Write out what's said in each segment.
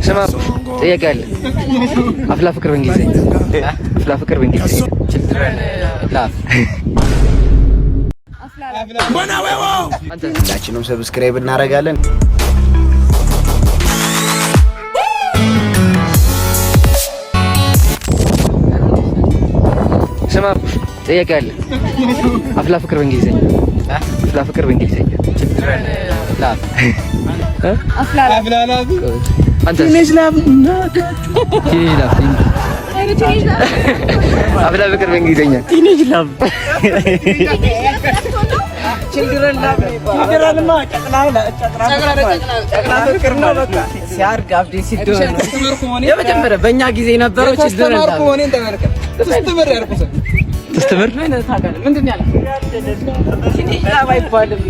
ስማ ጥያቄ አለ። አፍላ ፍቅር በእንግሊዘኛ አፍላ ፍቅር በእንግሊዘኛ ላፍ ሁላችንም ሰብስክራይብ እናደርጋለን። ስማ ጥያቄ አለ። አፍላ ፍቅር በእንግሊዘኛ አፍላ ፍቅር በእንግሊዘኛ ላፍ አፍላ ላፍ አንተ ትንሽ ላፍ ትንሽ ላፍ አፍላ ፍቅር በእንግሊዘኛ ትንሽ ላፍ ችልድረን ላፍ ችልድረንማ ጨቅላ ፍቅር ነው። በቃ ሲያርግ አብዴ ሲደወል የመጀመሪያ በእኛ ጊዜ የነበረው ችልድረን ላፍ ተስተምር ያርኩት ተስተምር ምን ታውቃለህ? ምንድን ነው ያለው? ትንሽ ላፍ አይባልም።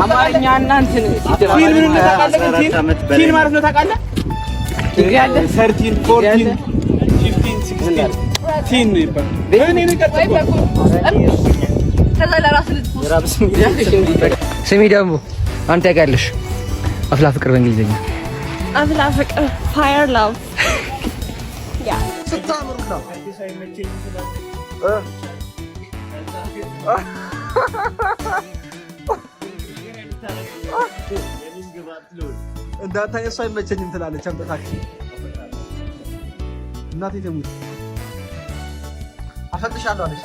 አማርኛ እና እንትን ፊልም ነው ታውቃለህ? ፊልም ማለት ነው ታውቃለህ? ያለ 13 14 15 16 ቲን ነው ይባላል። እኔ ነቀጥኩ ተዘላራስ ልትፎስ ስሚ ደግሞ አንተ ያውቃለሽ አፍላ ፍቅር በእንግሊዘኛ አፍላ ፍቅር ፋየር ላቭ ያ ስታምሩ ነው እንዳታ የሷ አይመቸኝም ትላለች። አምጣታክ እናቴ ትሙት አፈቅርሻለሁ አለች።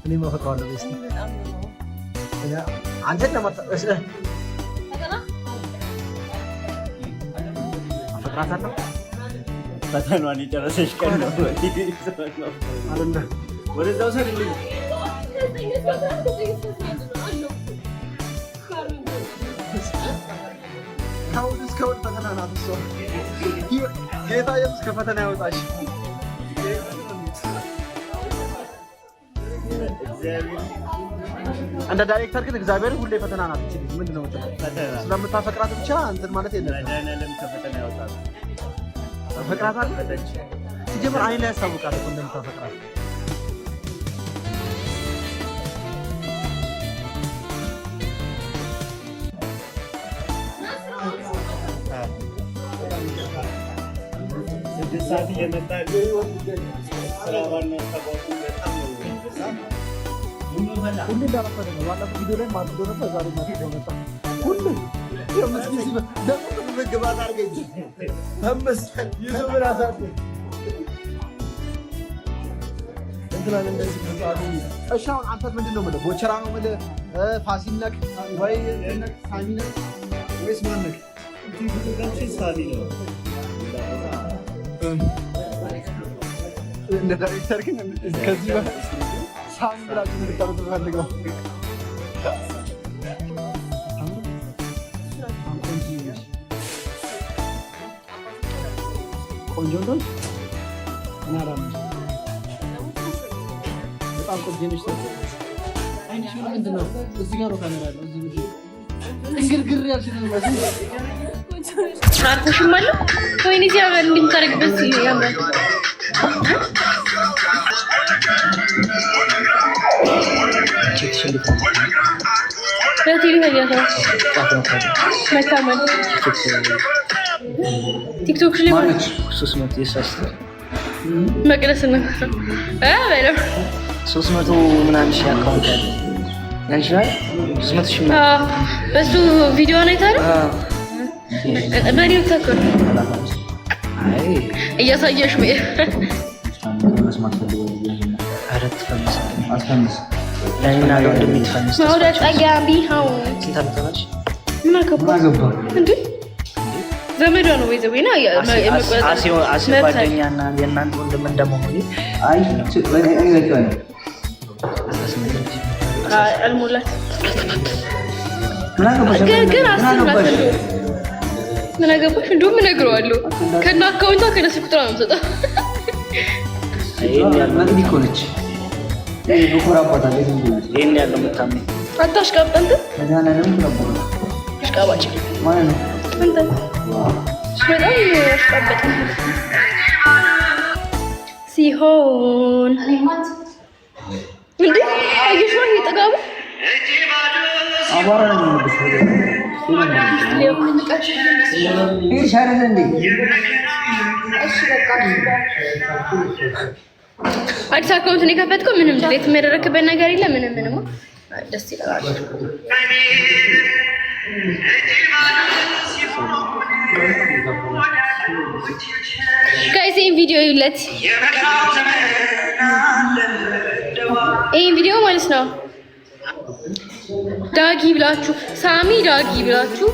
እኔ ማፈቅራለሁ እስቲ እኔ አንተን ለማፈቅርሽ አፈቅራታለሁ። ፈተናዋን የጨረሰሽ ቀን ነው አይደል? ወደዛው ሰድልኝ ታውስ ከወድ ፈተና ናት እሷ። ጌታ ኢየሱስ ከፈተና ያወጣሽ። እንደ ዳይሬክተር ግን እግዚአብሔር ሁሌ ፈተና ናት። እቺ ምንድነው ፈተና? ስለምታፈቅራት ብቻ እንትን ማለት የለም። ለዳንኤልም ከፈተና ያወጣል። ፈቅራታለሁ ሲጀምር አይን ላይ ያስታውቃል እኮ እንደምታፈቅራት። ሰዓት እየመጣ ሁሉ እንዳረፈደ ነው። ባለፈው ቪዲዮ ላይ ማድረግ ነበር። ዛሬ ማድረግ መጣ ሁሉ የምስኪን ደግሞ ምግባት አድርገኝ ተመስል ይዙብራ ሳት እንትላን እንደዚህ ተጻፉ። እሺ አሁን አንተ ምንድነው ማለት ቦቸራ ነው ማለት ፋሲል ነክ ወይ ነክ ሳሚ ነክ ወይስ ማን ነክ? ሳሚ ነው እንደ ዳይሬክተር ግን ከዚህ ሳሚ ብላችሁ እንድታረጉ ፈልገው ቆንጆ ነው እና ራም በጣም ቆንጆ ነሽ። አንቺ ምንድነው እዚህ ጋር ነው ካሜራ ያለው እዚህ ልጅ እንግርግር ያልሽ ነው ማለት አርተሽም አለ ወይኔ ሲያምር እንደምታረግበት ያምራል። ቲክቶክ ላይ ማለት 300 የሳስተ መቅደስ ነው በለው 300 ምናምን ሺህ አካውንት አለ ያንሻል 300 ሺህ በሱ ቪዲዮ ነው አይታለ በኔው ተከረ አይ እያሳየሽ ወይ አረት ፈምስ አስፈምስ ለኔና ለወንድም ይተፈምስ ወደ ጠጋቢ ሀው ስንት አመጣሽ? ምን አገባ እንዴ ዘመዷ ነው ወይዘውና ጓደኛና የእናንተ ወንድም እንደመሆኑ አይ አልሞላት ግን አስብላት ምን አገባሽ? እንደውም እነግረዋለሁ ከእነ አካውንቷ ከነሱ ቁጥር ነው የምሰጠው። ይሄን ያለው እንዴ ኮነች በኮራባታለች ይሄን ያለው መታመኝ አታሽቃብጥ አንተ መዳና ነው ተረቦ አሽቃባጭ ማለት ነው አንተ በጣም ያሽቃበጥ ሲሆን እንዴ አይሽ ነው ይጠጋቡ አባራ ነው አዲስ አካውንት ነው የከፈትከው? ምንም ዲሌት የሚያደርግበት ነገር የለም። ምንም ደስ ይላል። ጋይስ ይሄን ቪዲዮ ይለት ይሄን ቪዲዮ ማለት ነው ዳጊ ብላችሁ ሳሚ ዳጊ ብላችሁ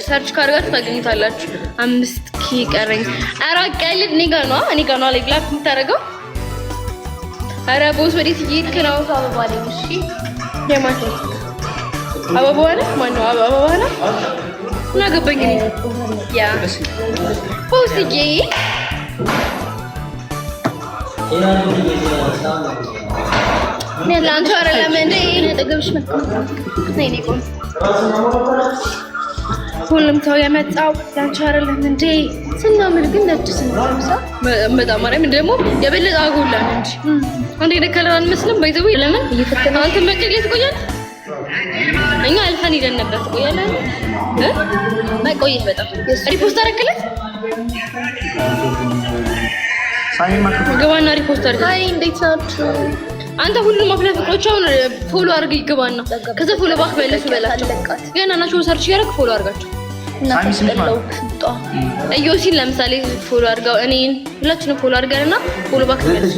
ሰርች ካርጋችሁ ታገኙታላችሁ። 5K ቀረኝ። አራቅ ቀልድ እኔ ጋር ነው ላይ ብላክ የምታደርገው። ኧረ ቦስ ወዴት እየሄድክ ነው? አበባ ላይ እሺ፣ የማን አበባ ነው? ማነው አበባ ነው? እና ገባኝ እኔ ያ ቦስዬ ለአንቺ አይደለም እንደ ይሄን አጠገብሽ መጣ ነይ ነይ ቆይ ሁሉም ሰው የመጣው ለአንቺ አይደለም እንደ ስናምር ግን ነጭ ስንለብሳ በጣም ማርያም ደግሞ የበለጠ አጎላን እንጂ አንዴ ደከለ አንመስልም ባይዘው ለምን እየፈተና አንተ መቀሌ ትቆያለህ እኛ አልፈን ሄደን ነበር ትቆያለህ ማይቆይህ በጣም ሪፖስት አደረክለት ሳይማ ገባና ሪፖስት አድርገህ አይ እንዴት ናችሁ አንተ ሁሉም አፍለፍቆቻውን ፎሎ አድርግ ይገባና ከዛ ፎሎ ባክ በለሱ በላቸው ገና ናቸው ሰርች ያረክ ፎሎ አድርጋቸው ሳሚ ስምጣው እዮሲን ለምሳሌ ፎሎ አድርጋው እኔን ሁላችንም ፎሎ አድርገንና ፎሎ ባክ በለሱ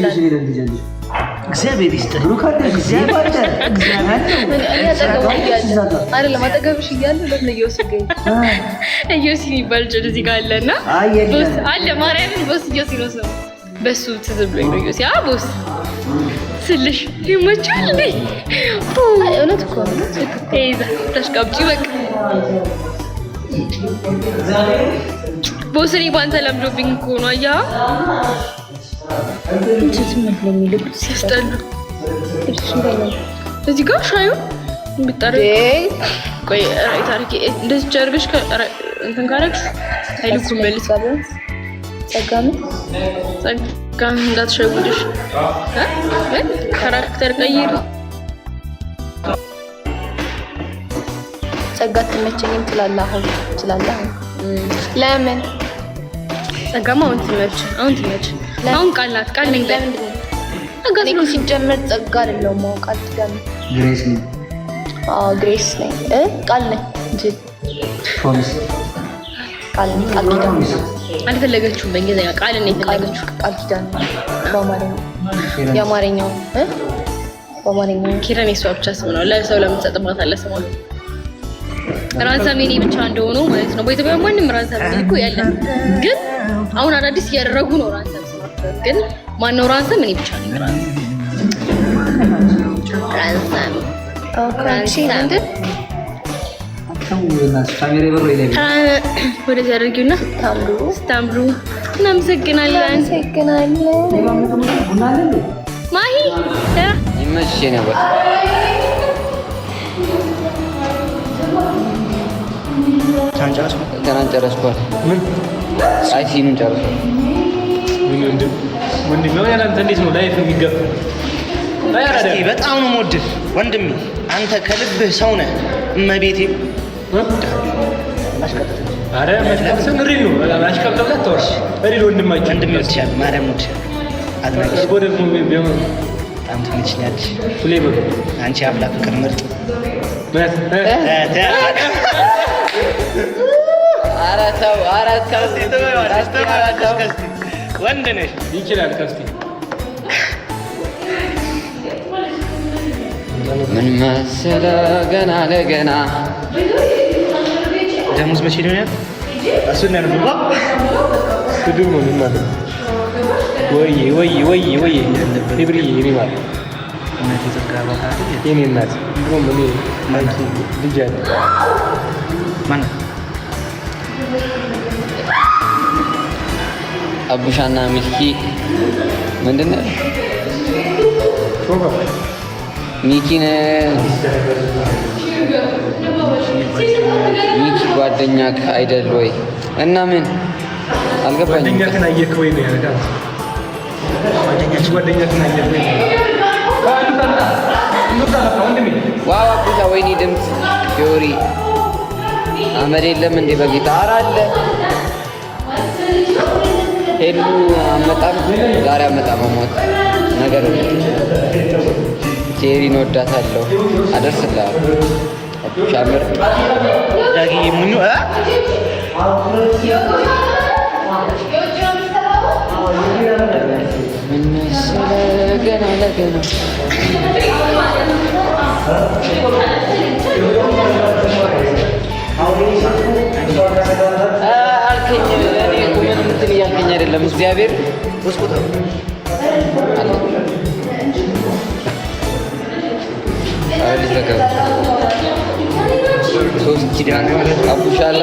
እግዚአብሔር ይስጥህ እግዚአብሔር አይደለም አጠገብሽ እያለ ለምን እዮሲ ገኝ እዮሲ ይባል እዚህ ጋር አለና ቦስ አለ ማርያምን ቦስ እዮሲ ነው ሰው በሱ ተዘብለኝ ነው እዮሲ ቦስ ስልሽ ይመቻል እንዴ እውነት እኮ ነው ተይዛ ተሽቀብጪ በቃ ቦስሪ ባንተ ለምዶብኝ እኮ ነው አያ እንዴት ምን ለሚልኩት ሲያስጠሉ እዚህ ጋር ሻዩ እንብታረግ ቆይ ራይት አርኪ እንደዚህ ጀርግሽ እንትን ካረግሽ አይልኩም መልስ ጸጋም እንዳትሸውድሽ ካራክተር ቀይር ጸጋት ተመቸኝም ትላለህ ለምን ጸጋማ አሁን ትመች አሁን ቃላት ቃል ነኝ ለምንድን ነው ሲጀመር ጸጋ አይደለም ቃል ትጋም ግሬስ ነኝ ግሬስ ነኝ ቃል ነኝ እንጂ ፕሮሚስ ቃል ኪዳን አልፈለገችውም በእንግሊዝኛ ቃል ነው የፈለገችው ቃል ኪዳን በአማርኛው በአማርኛው ኪዳን የሷ ብቻ ስም ነው ለሰው ለምትሰጥባት አለ ስሟ ራንሰም የኔ ብቻ እንደሆነ ማለት ነው በኢትዮጵያ ማንም ራንሰም እኮ ያለ ግን አሁን አዳዲስ እያደረጉ ነው ራንሰም ስማቸው ግን ማነው ራንሰም እኔ ብቻ ነኝ ራንሰም እንደ ካሜራ በሮ ይለኝ ወደዚህ አድርጊውና ስታምሩ እናመሰግናለን ማሂ ይመችሽ ነበር ጨረስኳል ምን አይሲኑን ጨረስኳል ወንድሜ ያላንተ እንዴት ነው ላይፍ የሚገባ እስኪ በጣም ነው የምወድህ ወንድሜ አንተ ከልብህ ሰው ነህ እመቤቴ አረ መጥተን ሪል ነው አሽከብተው ተወርሽ ሪል ወንድማችን ወንድሜ ወጥቻለሁ ማርያም ወጥቻ አድናቂሽ ጎደል ነው ቢሆን በጣም ትመችኛለሽ ፍሌቨር አንቺ አፍላ ፍቅር ምርጥ አራታው ወንድ ነሽ ይችላል ከስቲ ምን መሰለህ ገና ለገና ደሞዝ መቼ ነው ያለው? እሱን ነው ነው ትዱር ነው ማለት ወይ ይብሪ ይሪማል እናቴ ተጋባ ታዲያ የኔ እናት ነው ምን ማለት ልጅ አለ ማን አቡሻና ሚኪ ምንድነው ሚኪ ጓደኛክ አይደል ወይ? እና ምን አልገባኝም። ጓደኛክን አየክ ወይ ነው ያረጋት? ጓደኛክን አየክ ወይ? ዋው አቡሻ ወይኔ ድምፅ ፊዮሪ አመድ የለም እንዴ በጊታር አለ ሄሉ አመጣም ዛሬ አመጣም ሞት ነገር ጄሪን ወዳታለሁ አደርስልሃለሁ ሻምር ዳጊ ሙኑ ምን መሰለህ ገና ለገና አልከኝ እኔ ምንም እንትን እያልከኝ አይደለም እግዚአብሔር ወስቁት አለ ሶስት ኪዳን አቡሻላ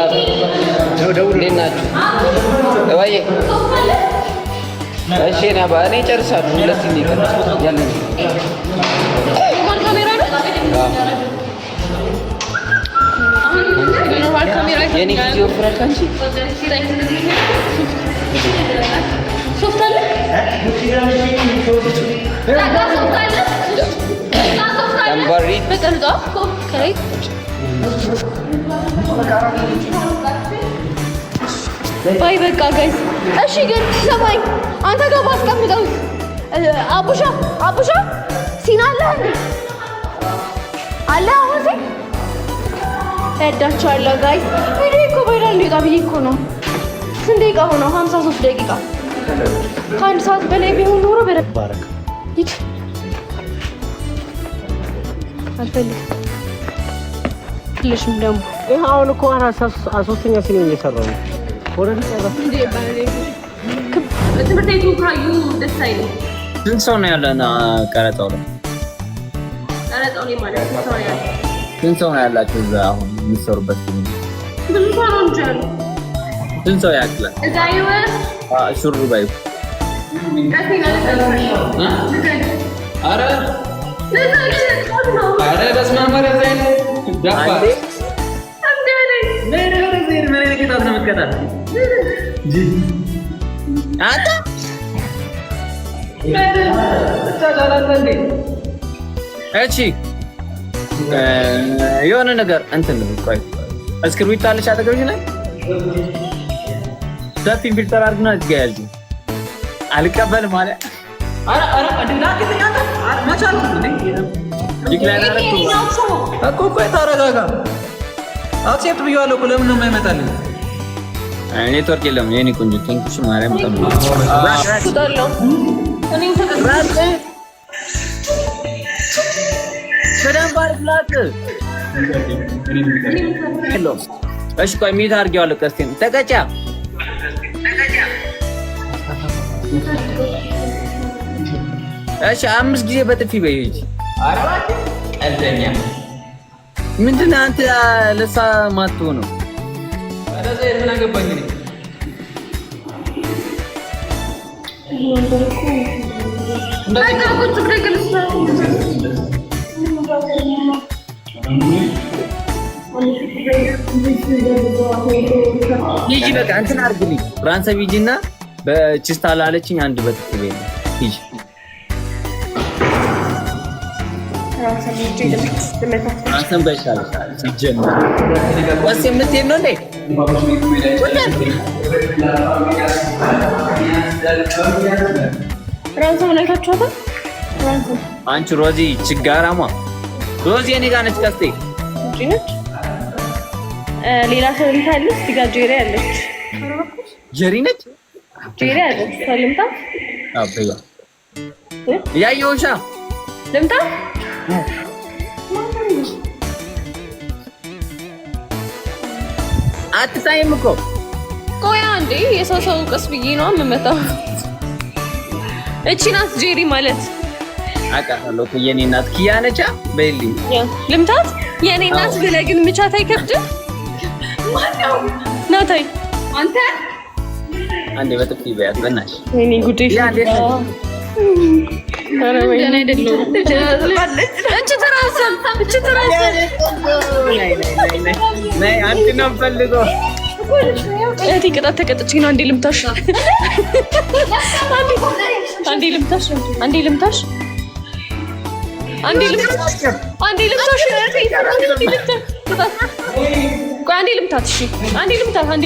እንዴት ናችሁ? እባዬ እሺ እኔ ጨርሳለሁ። ሁለት ይቀር ያለኝ የኔ ቪዲዮ ፍራካንቺ ሶፍት አለ Tambarit. Betul tak? Okay. Bye bye guys. እሺ ግን ሰማኝ አንተ ጋር ባስቀምጠው አቡሻ ሲና አለ እንዴ? አለ አሁን እዳቻለሁ ጋይስ። ቪዲዮ እኮ ቫይራል ሊወጣ ብዬ እኮ ነው። ስንት ደቂቃ ሆነው? 53 ደቂቃ። ከአንድ ሰዓት በላይ ቢሆን ኖሮ በረባረክ ይት አልፈልግም ትልሽም ደግሞ ይሄ አሁን እኮ ሶስተኛ ሲኒ እየሰራው ነው። ወረድ ሰራ እንዴ ባለ ትምህርት ቤቱ ካዩ ደስ አይልም። ስንት ሰው ነው ያለና ቀረጻው ላይ ማለት ስንት ሰው ያለ? ስንት ሰው ነው ያላችሁ እዛ አሁን የሚሰሩበት? ብዙ ሰው ነው እንጂ ያለው። ስንት ሰው ያክላል? እዛ ይወር ሹሩ ባይ አረ በስመ አብ ዘይን ዳፋ የሆነ ነገር እንትን ቆይ እስክሪብቶ አለሽ አጠገብሽ ላይ ሰፊ ፊልተር አድርግና ትገያለሽ። አልቀበልም ማለት አረ አድናቂተኛ ማቻል ዲክላይን አረኩ እኮ ታረጋጋ። አክሴፕት ብየዋለሁ እኮ ለምን ነው የማይመጣልኝ? ኔትወርክ የለም የኔ ቆንጆ ቴንክሽ ማርያም ተብሎ እሺ ቆይ ሚት አድርጌዋለሁ። ቀስቴን ተቀጫ እሺ 5 ጊዜ በጥፊ በይጂ። አረ ቀልደኛ ምንድን ነው አንተ ለሳ ማጥቶ ነው? አረ ዘይር ምን አገባኝ እኔ ይጂ በቃ እንትን አድርግልኝ ፍራንስ ቪጂና በቺስታ ላለችኝ አንድ በጥፍ በይ ይጂ ራስን በሻለሽ ሲጀምር ወስ የምትሄድ ነው እንዴ? ራንሶ ምናይታችኋታ? ራንሶ አንቺ ሮዚ ችጋራማ ሮዚ እኔ ጋር ነች። ቀስቴ እንጂ ነች። ሌላ ሰው ልታለች። እዚህ ጋር ጄሪ አለች። ጄሪ ነች። ጄሪ አለች። ሰልምታ አበያ ያየውሻ ልምታ አትሳይም እኮ ቆይ አንዴ የሰው ቀስ ብዬ ነው የምመጣው። እቺ ናት ጄሪ ማለት አቃታለሁ። የኔ እናት ኪያ ነቻ በይልኝ ልምታት የኔ እናት ብለህ ግን ምቻት አይከብድም? ማነው ናታይ አንተ አንዴ በጥፊ በያት በእናትሽ። እኔ ጉዴ ደህና አይደለሁም። እቺ ትራሰም ነይ አንቺ ነው ፈልገው እህቴ ቅጣት ተቀጥቼ ነው። አንዴ ልምታሽ አንዴ ልምታሽ ቆይ አንዴ ልምታት። እሺ አንዴ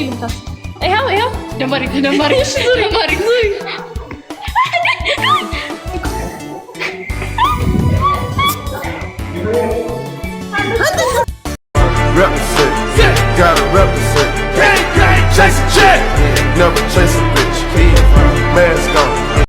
ልምታት። ይኸው ደማሪ Represent, gotta represent.